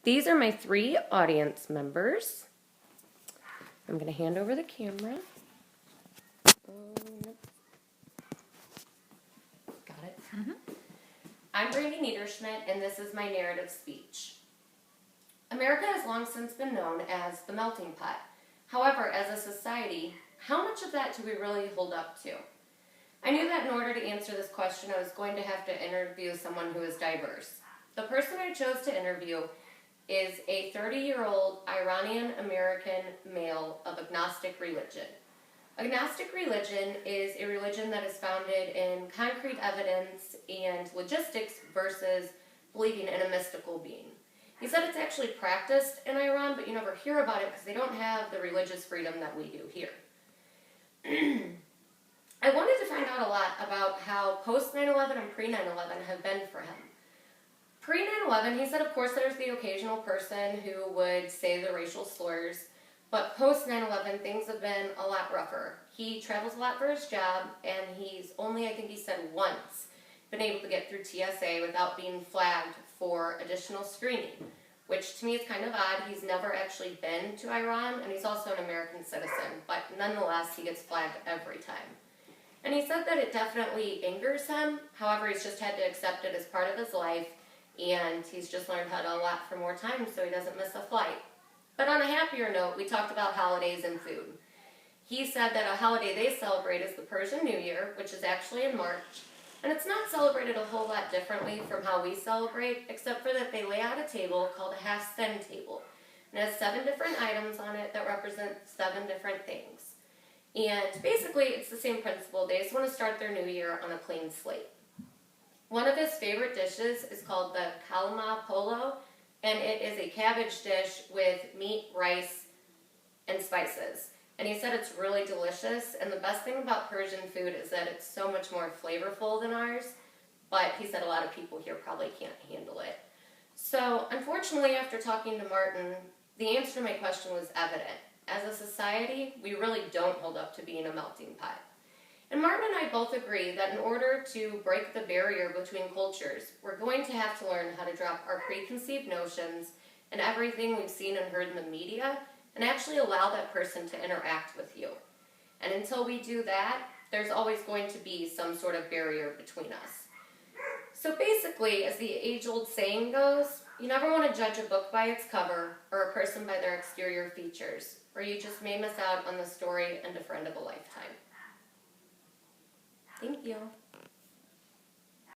These are my 3 audience members. I'm going to hand over the camera. Oh, nope. Got it? Mm-hmm. I'm Brandy Niederschmidt, and this is my narrative speech. America has long since been known as the melting pot. However, as a society, how much of that do we really hold up to? I knew that in order to answer this question, I was going to have to interview someone who is diverse. The person I chose to interview is a 30-year-old Iranian-American male of agnostic religion. Agnostic religion is a religion that is founded in concrete evidence and logistics versus believing in a mystical being. He said it's actually practiced in Iran, but you never hear about it because they don't have the religious freedom that we do here. I wanted to find out a lot about how post 9/11 and pre 9/11 have been for him. Pre 9/11, he said, of course, there's the occasional person who would say the racial slurs, but post 9/11, things have been a lot rougher. He travels a lot for his job, and he's only, I think he said once, been able to get through TSA without being flagged for additional screening, which to me is kind of odd. He's never actually been to Iran, and he's also an American citizen, but nonetheless, he gets flagged every time. And he said that it definitely angers him. However, he's just had to accept it as part of his life, and he's just learned how to allot for more time so he doesn't miss a flight. But on a happier note, we talked about holidays and food. He said that a holiday they celebrate is the Persian New Year, which is actually in March, and it's not celebrated a whole lot differently from how we celebrate, except for that they lay out a table called a Hasten table. And it has 7 different items on it that represent 7 different things. And basically, it's the same principle. They just want to start their new year on a clean slate. One of his favorite dishes is called the kalma polo, and it is a cabbage dish with meat, rice, and spices. And he said it's really delicious, and the best thing about Persian food is that it's so much more flavorful than ours, but he said a lot of people here probably can't handle it. So, unfortunately, after talking to Martin, the answer to my question was evident. As a society, we really don't hold up to being a melting pot. And Martin and I both agree that in order to break the barrier between cultures, we're going to have to learn how to drop our preconceived notions and everything we've seen and heard in the media and actually allow that person to interact with you. And until we do that, there's always going to be some sort of barrier between us. So basically, as the age-old saying goes, you never want to judge a book by its cover or a person by their exterior features, or you just may miss out on the story and a friend of a lifetime. Thank you.